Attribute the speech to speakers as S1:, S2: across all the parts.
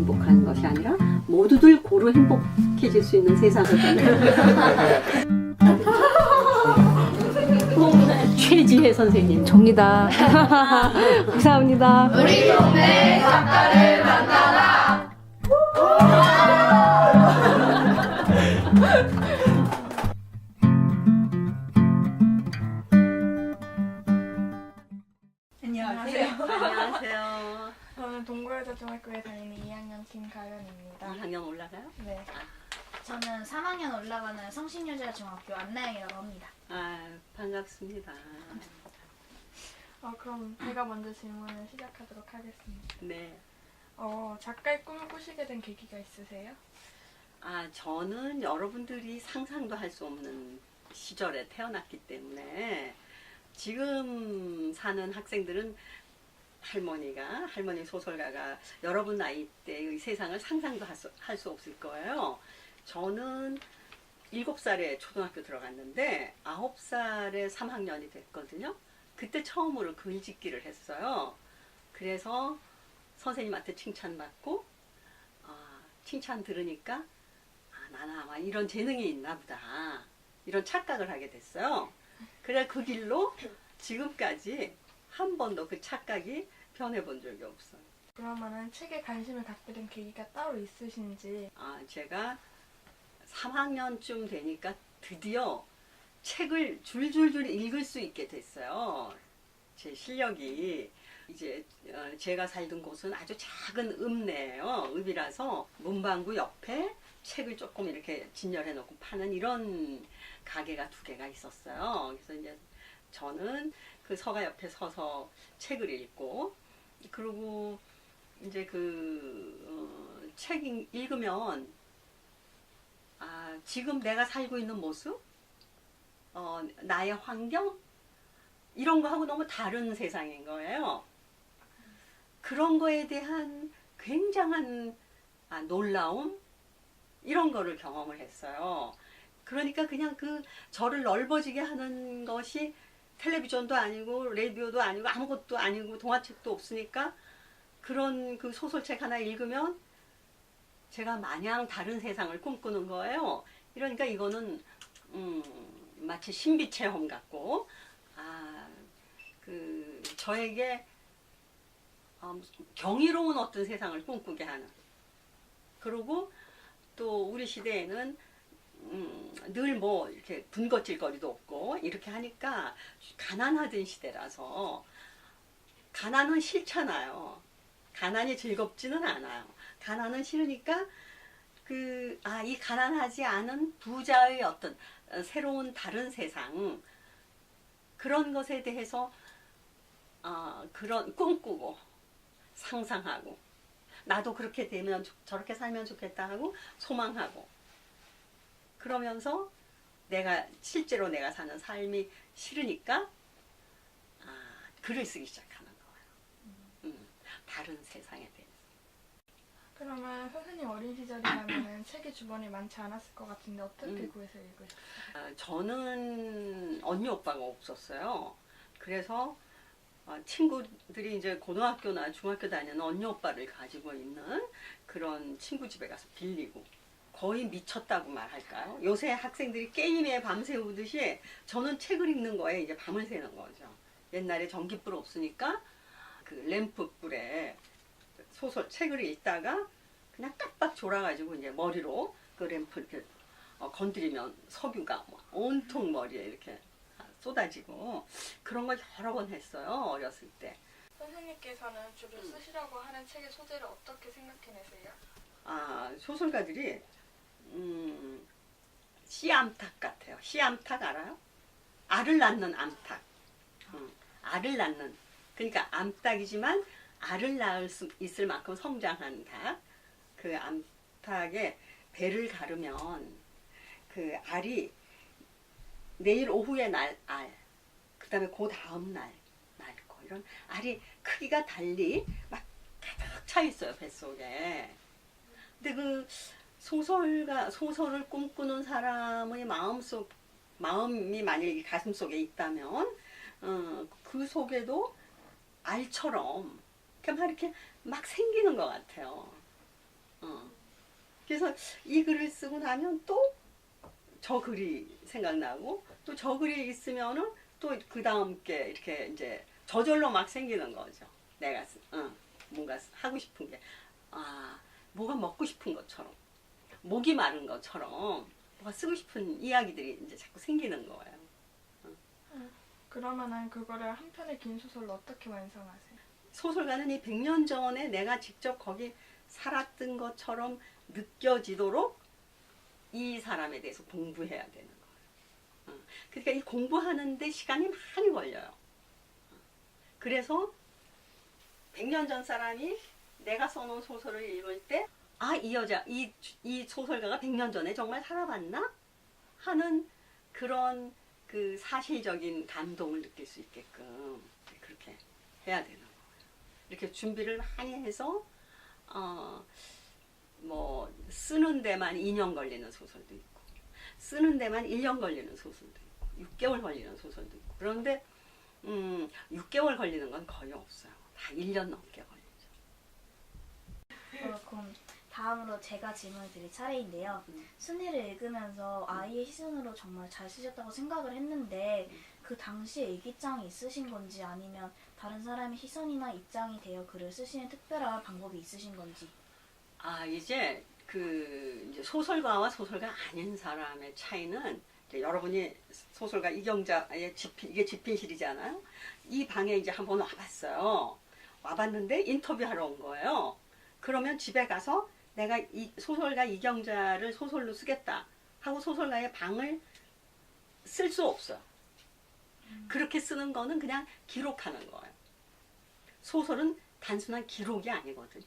S1: 행복한 것이 아니라 모두들 고루 행복해질 수 있는 세상을 최지혜 선생님.
S2: 접니다. 감사합니다.
S3: 우리 동네 작가를 만나라.
S4: 안녕하세요.
S1: 안녕하세요.
S4: 저는 동구여자 중학교에 다니는 2학년 김가연입니다.
S1: 2학년 올라가요?
S4: 네.
S3: 저는 3학년 올라가는 성신여자 중학교 안나영이라고 합니다.
S1: 아, 반갑습니다.
S4: 그럼 제가 먼저 질문을 시작하도록 하겠습니다.
S1: 네.
S4: 작가의 꿈을 꾸시게 된 계기가 있으세요?
S1: 아, 저는 여러분들이 상상도 할 수 없는 시절에 태어났기 때문에 지금 사는 학생들은 할머니 소설가가 여러분 나이 때의 세상을 상상도 할 수 없을 거예요. 저는 7살에 초등학교 들어갔는데 9살에 3학년이 됐거든요. 그때 처음으로 글짓기를 했어요. 그래서 선생님한테 칭찬받고 칭찬 들으니까 나는 아마 이런 재능이 있나 보다 이런 착각을 하게 됐어요. 그래 그 길로 지금까지 한 번도 그 착각이 변해본 적이 없어요.
S4: 그러면은 책에 관심을 갖게 된 계기가 따로 있으신지?
S1: 제가 3학년쯤 되니까 드디어 책을 줄줄줄 읽을 수 있게 됐어요. 제 실력이 이제 제가 살던 곳은 아주 작은 읍내예요. 읍이라서 문방구 옆에 책을 조금 이렇게 진열해 놓고 파는 이런 가게가 2개가 있었어요. 그래서 이제 저는 그 서가 옆에 서서 책을 읽고 그리고 이제 책 읽으면 지금 내가 살고 있는 모습, 나의 환경 이런 거하고 너무 다른 세상인 거예요. 그런 거에 대한 굉장한 놀라움 이런 거를 경험을 했어요. 그러니까 그냥 저를 넓어지게 하는 것이 텔레비전도 아니고 라디오도 아니고 아무것도 아니고 동화책도 없으니까 그런 소설책 하나 읽으면 제가 마냥 다른 세상을 꿈꾸는 거예요. 이러니까 이거는 마치 신비 체험 같고 저에게 경이로운 어떤 세상을 꿈꾸게 하는. 그리고 또 우리 시대에는 늘 뭐 이렇게 군것질거리도 없고 이렇게 하니까 가난하던 시대라서 가난은 싫잖아요. 가난이 즐겁지는 않아요. 가난은 싫으니까 이 가난하지 않은 부자의 어떤 새로운 다른 세상 그런 것에 대해서 그런 꿈꾸고 상상하고 나도 그렇게 되면 저렇게 살면 좋겠다 하고 소망하고 그러면서 실제로 내가 사는 삶이 싫으니까 글을 쓰기 시작하는 거예요. 다른 세상에 대해서.
S4: 그러면 선생님 어린 시절이라면 책이 주변에 많지 않았을 것 같은데 어떻게 구해서 읽으셨어요?
S1: 저는 언니 오빠가 없었어요. 그래서 친구들이 이제 고등학교나 중학교 다니는 언니 오빠를 가지고 있는 그런 친구 집에 가서 빌리고 거의 미쳤다고 말할까요? 요새 학생들이 게임에 밤새우듯이 저는 책을 읽는 거에 이제 밤을 새는 거죠. 옛날에 전기불 없으니까 램프불에 책을 읽다가 그냥 깜빡 졸아가지고 이제 머리로 램프 이렇게 건드리면 석유가 온통 머리에 이렇게 쏟아지고 그런 걸 여러 번 했어요. 어렸을 때.
S4: 선생님께서는 주로 쓰시라고 하는 책의 소재를 어떻게 생각해내세요?
S1: 소설가들이 씨암탉 같아요. 씨암탉 알아요? 알을 낳는 암탉. 알을 낳는. 그러니까 암탉이지만 알을 낳을 수 있을 만큼 성장한 닭. 그 암탉의 배를 가르면 그 알이 내일 오후에 날 알, 그 다음에 그 다음 날 날 거 이런 알이 크기가 달리 막 가득 차 있어요 뱃속에. 근데 소설을 꿈꾸는 사람의 마음이 만약에 가슴속에 있다면 그 속에도 알처럼 이렇게 막 생기는 것 같아요. 그래서 이 글을 쓰고 나면 또 저 글이 생각나고 또 저 글이 있으면은 또 그 다음 게 이렇게 이제 저절로 막 생기는 거죠. 내가 뭔가 하고 싶은 게 뭐가 먹고 싶은 것처럼 목이 마른 것처럼 뭐가 쓰고 싶은 이야기들이 이제 자꾸 생기는 거예요.
S4: 그러면은 그거를 한 편의 긴 소설로 어떻게 완성하세요?
S1: 소설가는 이 100년 전에 내가 직접 거기 살았던 것처럼 느껴지도록 이 사람에 대해서 공부해야 되는 거예요. 그러니까 이 공부하는데 시간이 많이 걸려요. 그래서 100년 전 사람이 내가 써놓은 소설을 읽을 때 이 여자, 이 소설가가 100년 전에 정말 살아봤나? 하는 그런 그 사실적인 감동을 느낄 수 있게끔 그렇게 해야 되는 거예요. 이렇게 준비를 많이 해서 뭐 쓰는 데만 2년 걸리는 소설도 있고 쓰는 데만 1년 걸리는 소설도 있고 6개월 걸리는 소설도 있고 그런데 6개월 걸리는 건 거의 없어요. 다 1년 넘게 걸리죠.
S3: 그럼 다음으로 제가 질문을 드릴 차례인데요. 순위를 읽으면서 아이의 시선으로 정말 잘 쓰셨다고 생각을 했는데 그 당시에 일기장이 있으신 건지 아니면 다른 사람의 시선이나 입장이 되어 글을 쓰시는 특별한 방법이 있으신 건지.
S1: 이제 이제 소설가와 소설가 아닌 사람의 차이는 이제 여러분이 소설가 이경자의 이게 집필실이잖아요. 이 방에 이제 한번 와봤어요. 와봤는데 인터뷰하러 온 거예요. 그러면 집에 가서 내가 이 소설가 이경자를 소설로 쓰겠다 하고 소설가의 방을 쓸 수 없어요. 그렇게 쓰는 거는 그냥 기록하는 거예요. 소설은 단순한 기록이 아니거든.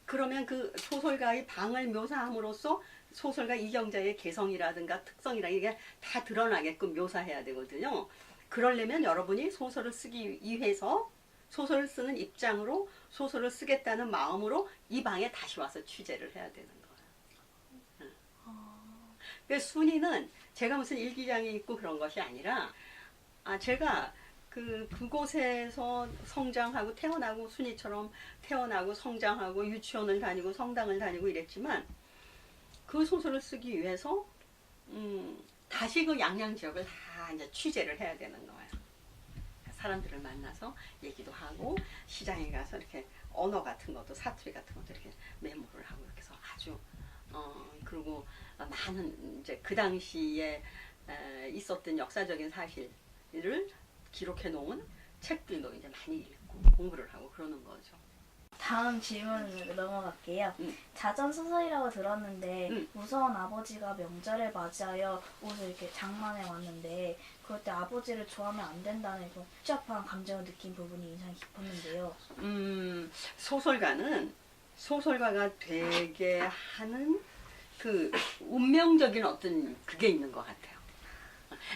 S1: 그러면 그 소설가의 방을 묘사함으로써 소설가 이경자의 개성이라든가 특성이라 이게 다 드러나게끔 묘사해야 되거든요. 그러려면 여러분이 소설을 쓰기 위해서 소설을 쓰는 입장으로 소설을 쓰겠다는 마음으로 이 방에 다시 와서 취재를 해야 되는 거예요. 그 순위는 제가 무슨 일기장이 있고 그런 것이 아니라 제가 그곳에서 성장하고 태어나고 순이처럼 태어나고 성장하고 유치원을 다니고 성당을 다니고 이랬지만 그 소설을 쓰기 위해서 다시 그 양양 지역을 다 이제 취재를 해야 되는 거예요. 사람들을 만나서 얘기도 하고 시장에 가서 이렇게 언어 같은 것도 사투리 같은 것도 이렇게 메모를 하고 이렇게 해서 아주 그리고 많은 이제 그 당시에 있었던 역사적인 사실을 기록해 놓은 책들도 이제 많이 읽고 공부를 하고 그러는 거죠.
S3: 다음 질문으로 넘어갈게요. 자전 소설이라고 들었는데 무서운 아버지가 명절을 맞이하여 옷을 이렇게 장만해 왔는데 그럴 때 아버지를 좋아하면 안 된다는 좀 복잡한 감정을 느낀 부분이 인상이 깊었는데요.
S1: 소설가가 되게 하는 그 운명적인 어떤 그게 있는 것 같아요.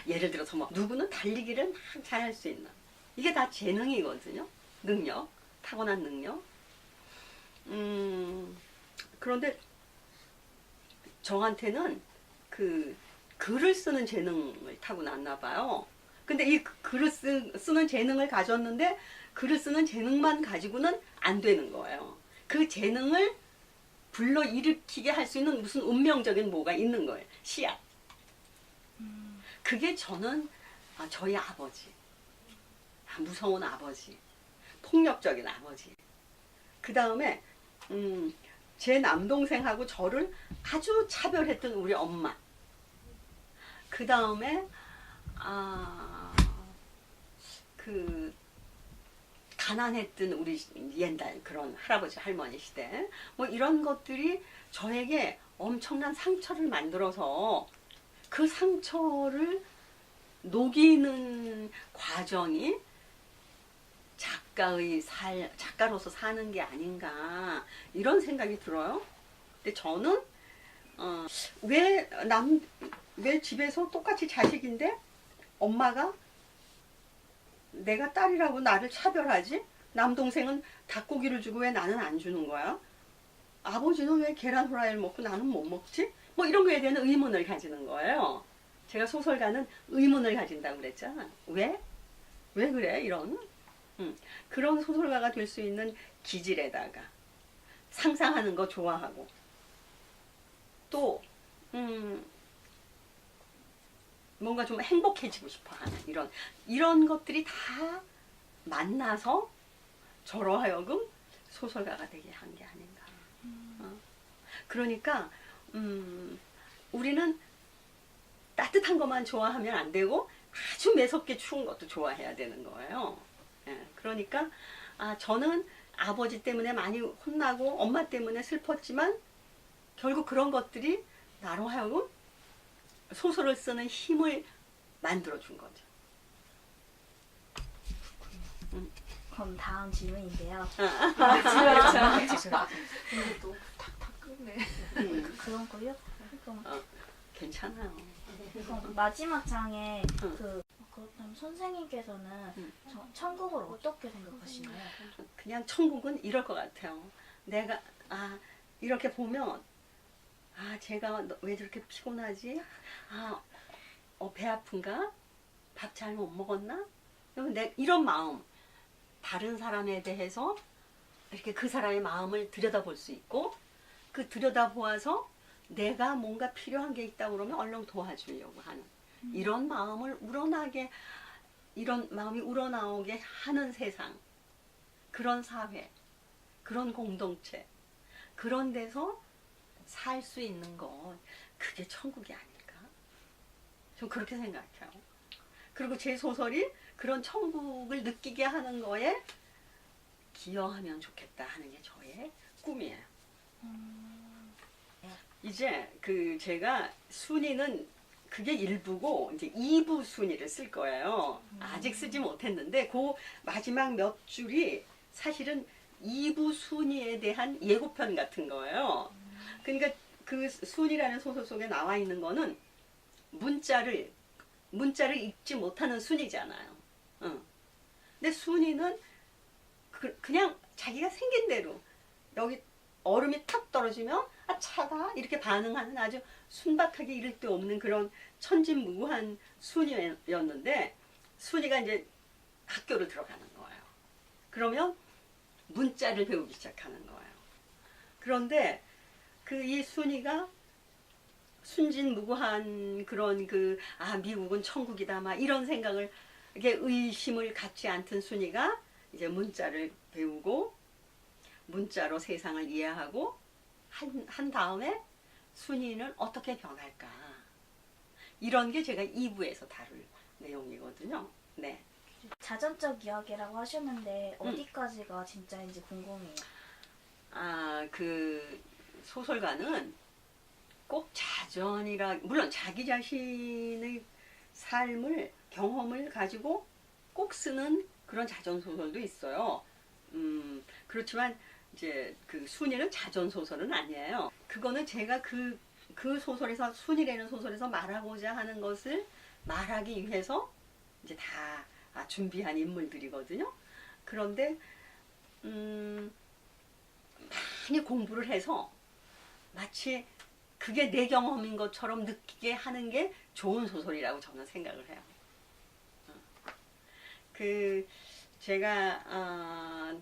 S1: 예를 들어서 뭐 누구는 달리기를 막 잘할 수 있는 이게 다 재능이거든요. 능력, 타고난 능력. 그런데 저한테는 그 글을 쓰는 재능을 타고났나 봐요. 근데 이 글을 쓰는 재능을 가졌는데 글을 쓰는 재능만 가지고는 안 되는 거예요. 그 재능을 불러일으키게 할 수 있는 무슨 운명적인 뭐가 있는 거예요. 씨앗. 그게 저는 저희 아버지, 무서운 아버지, 폭력적인 아버지. 그 다음에 제 남동생하고 저를 아주 차별했던 우리 엄마. 그 다음에 그 가난했던 우리 옛날 그런 할아버지 할머니 시대 뭐 이런 것들이 저에게 엄청난 상처를 만들어서 그 상처를 녹이는 과정이 작가로서 사는 게 아닌가 이런 생각이 들어요. 근데 저는 왜 집에서 똑같이 자식인데 엄마가 내가 딸이라고 나를 차별하지? 남동생은 닭고기를 주고 왜 나는 안 주는 거야? 아버지는 왜 계란 후라이를 먹고 나는 못 먹지? 뭐 이런 거에 대한 의문을 가지는 거예요. 제가 소설가는 의문을 가진다고 그랬잖아. 왜? 왜 그래? 이런 그런 소설가가 될 수 있는 기질에다가 상상하는 거 좋아하고 또 뭔가 좀 행복해지고 싶어하는 이런 것들이 다 만나서 저로 하여금 소설가가 되게 한 게 아닌가. 그러니까 우리는 따뜻한 것만 좋아하면 안 되고 아주 매섭게 추운 것도 좋아해야 되는 거예요. 예, 그러니까 저는 아버지 때문에 많이 혼나고 엄마 때문에 슬펐지만 결국 그런 것들이 나로 하여금 소설을 쓰는 힘을 만들어준 거죠.
S3: 그럼 다음 질문인데요.
S4: 근데 또 탁탁 끊네.
S3: 그런 거요? 그럼,
S1: 괜찮아요.
S3: 그럼 마지막 장에
S1: 응.
S3: 그렇다면 선생님께서는 천국을 어떻게 생각하시나요?
S1: 그냥 천국은 이럴 것 같아요. 내가 이렇게 보면 제가 왜 저렇게 피곤하지? 배 아픈가? 밥 잘 못 먹었나? 이런 마음, 다른 사람에 대해서 이렇게 그 사람의 마음을 들여다볼 수 있고, 그 들여다보아서 내가 뭔가 필요한 게 있다고 그러면 얼른 도와주려고 하는 이런 마음을 이런 마음이 우러나오게 하는 세상, 그런 사회, 그런 공동체, 그런 데서 살 수 있는 것, 그게 천국이 아닐까? 좀 그렇게 생각해요. 그리고 제 소설이 그런 천국을 느끼게 하는 거에 기여하면 좋겠다 하는 게 저의 꿈이에요. 이제 제가 순위는 그게 1부고 이제 2부 순위를 쓸 거예요. 아직 쓰지 못했는데 그 마지막 몇 줄이 사실은 2부 순위에 대한 예고편 같은 거예요. 그러니까 그 순위라는 소설 속에 나와 있는 거는 문자를 읽지 못하는 순위잖아요. 근데 순위는 그냥 자기가 생긴 대로 여기 얼음이 탁 떨어지면 차다 이렇게 반응하는 아주 순박하게 이를 데 없는 그런 천진무구한 순위였는데 순위가 이제 학교를 들어가는 거예요. 그러면 문자를 배우기 시작하는 거예요. 그런데 이 순위가 순진무구한 그런 미국은 천국이다 막 이런 생각을 이게 의심을 갖지 않던 순위가 이제 문자를 배우고 문자로 세상을 이해하고 한 다음에 순위는 어떻게 변할까 이런 게 제가 2부에서 다룰 내용이거든요. 네.
S3: 자전적 이야기라고 하셨는데 어디까지가 진짜인지 궁금해요.
S1: 그 소설가는 꼭 자전이라 물론 자기 자신의 삶을 경험을 가지고 꼭 쓰는 그런 자전 소설도 있어요. 그렇지만 이제 그 순위는 자전 소설은 아니에요. 그거는 제가 그 소설에서 순위라는 소설에서 말하고자 하는 것을 말하기 위해서 이제 다 준비한 인물들이거든요. 그런데 많이 공부를 해서 마치 그게 내 경험인 것처럼 느끼게 하는 게 좋은 소설이라고 저는 생각을 해요. 제가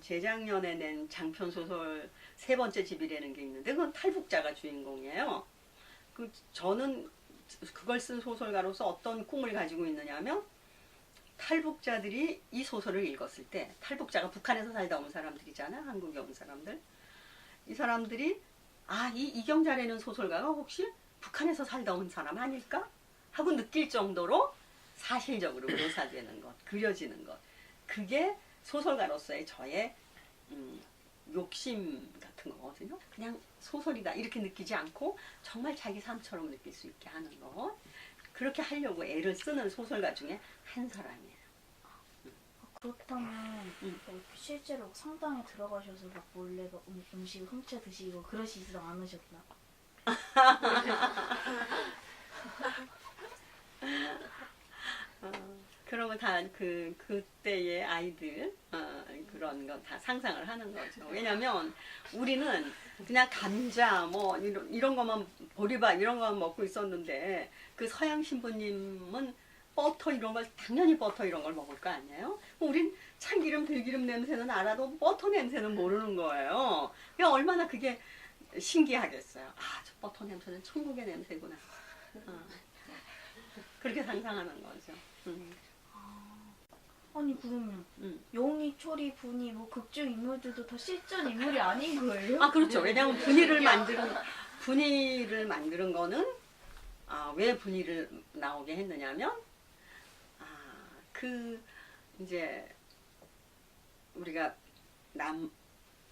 S1: 재작년에 낸 장편 소설 3번째 집이라는 게 있는데 그건 탈북자가 주인공이에요. 저는 그걸 쓴 소설가로서 어떤 꿈을 가지고 있느냐면 탈북자들이 이 소설을 읽었을 때 탈북자가 북한에서 살다 온 사람들이잖아. 한국에 온 사람들. 이 사람들이 이경자라는 소설가가 혹시 북한에서 살다 온 사람 아닐까? 하고 느낄 정도로 사실적으로 묘사되는 것, 그려지는 것. 그게 소설가로서의 저의 욕심 같은 거거든요. 그냥 소설이다 이렇게 느끼지 않고 정말 자기 삶처럼 느낄 수 있게 하는 것. 그렇게 하려고 애를 쓰는 소설가 중에 한 사람이에요.
S3: 그렇다면 실제로 성당에 들어가셔서 막 몰래 음식을 훔쳐 드시고 그러시지도 않으셨나?
S1: 그러면 다 그때의 아이들 그런 거 다 상상을 하는 거죠. 왜냐면 우리는 그냥 감자 뭐 이런 것만 보리밥 이런 것만 먹고 있었는데 그 서양 신부님은 버터 이런 걸 당연히 버터 이런 걸 먹을 거 아니에요? 우린 참기름 들기름 냄새는 알아도 버터 냄새는 모르는 거예요. 그러니까 얼마나 그게 신기하겠어요. 아, 저 버터 냄새는 천국의 냄새구나. 그렇게 상상하는 거죠.
S3: 아니 그러면
S1: 음.
S3: 용이, 초리, 분이 뭐 극중 인물들도 다 실존 인물이 아닌 거예요?
S1: 아, 그렇죠. 왜냐하면 분이를 만드는 거는 왜 분이를 나오게 했느냐면 이제 우리가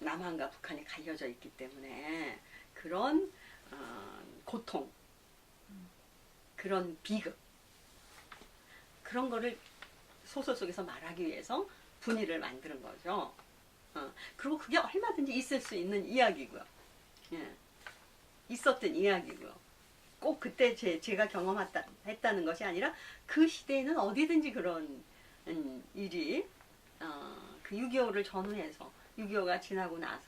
S1: 남한과 북한이 갈려져 있기 때문에 그런 고통, 그런 비극, 그런 거를 소설 속에서 말하기 위해서 분이를 만드는 거죠. 그리고 그게 얼마든지 있을 수 있는 이야기고요. 예. 있었던 이야기고요. 꼭 그때 제가 경험했다는 것이 아니라 그 시대에는 어디든지 그런 일이 그 6.25를 전후해서 6.25가 지나고 나서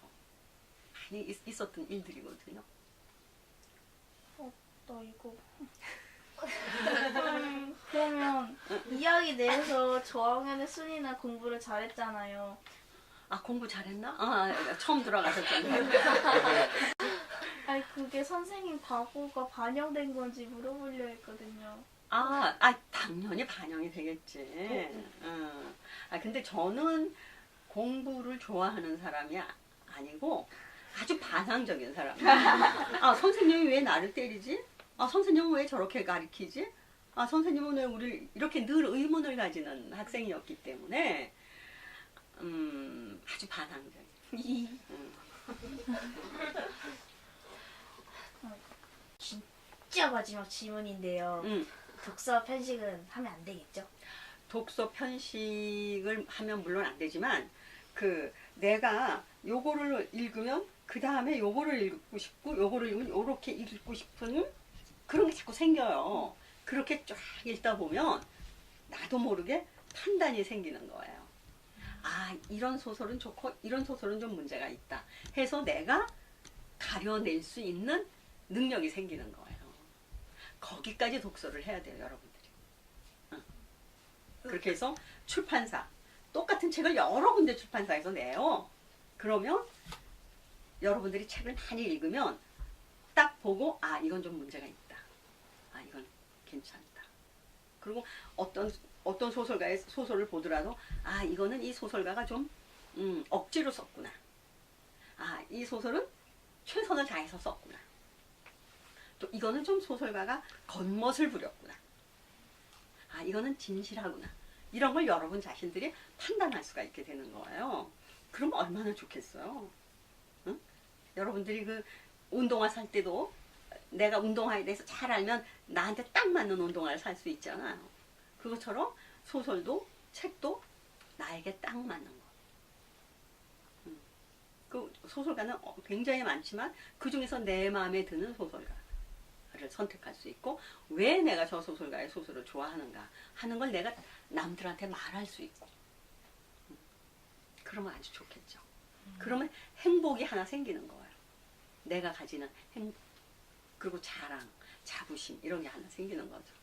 S1: 많이 있었던 일들이거든요.
S3: 나 이거 그러면 이야기 내에서 저학년의 순이나 공부를 잘했잖아요.
S1: 공부 잘했나? 처음 들어가서 좀.
S3: 아니 그게 선생님 바보가 반영된 건지 물어보려 했거든요.
S1: 당연히 반영이 되겠지. 근데 저는 공부를 좋아하는 사람이 아니고 아주 반항적인 사람이에요. 선생님이 왜 나를 때리지? 선생님은 왜 저렇게 가르치지? 선생님은 왜 우리를 이렇게 늘 의문을 가지는 학생이었기 때문에 아주 반항적이에요.
S3: 진짜 마지막 질문인데요. 독서 편식은 하면 안 되겠죠?
S1: 독서 편식을 하면 물론 안 되지만 내가 요거를 읽으면 그 다음에 요거를 읽고 싶고 요거를 읽으면 요렇게 읽고 싶은 그런 게 자꾸 생겨요. 그렇게 쫙 읽다 보면 나도 모르게 판단이 생기는 거예요. 이런 소설은 좋고 이런 소설은 좀 문제가 있다 해서 내가 가려낼 수 있는 능력이 생기는 거예요. 거기까지 독서를 해야 돼요, 여러분들이. 그렇게 해서 출판사, 똑같은 책을 여러 군데 출판사에서 내요. 그러면 여러분들이 책을 많이 읽으면 딱 보고 이건 좀 문제가 있다. 이건 괜찮다. 그리고 어떤 소설가의 소설을 보더라도 이거는 이 소설가가 좀 억지로 썼구나. 이 소설은 최선을 다해서 썼구나. 또 이거는 좀 소설가가 겉멋을 부렸구나. 이거는 진실하구나. 이런 걸 여러분 자신들이 판단할 수가 있게 되는 거예요. 그럼 얼마나 좋겠어요. 응? 여러분들이 운동화 살 때도 내가 운동화에 대해서 잘 알면 나한테 딱 맞는 운동화를 살 수 있잖아요. 그것처럼 소설도 책도 나에게 딱 맞는 거. 그 소설가는 굉장히 많지만 그 중에서 내 마음에 드는 소설가를 선택할 수 있고 왜 내가 저 소설가의 소설을 좋아하는가 하는 걸 내가 남들한테 말할 수 있고 그러면 아주 좋겠죠. 그러면 행복이 하나 생기는 거예요. 내가 가지는 행복 그리고 자랑, 자부심 이런 게 하나 생기는 거죠.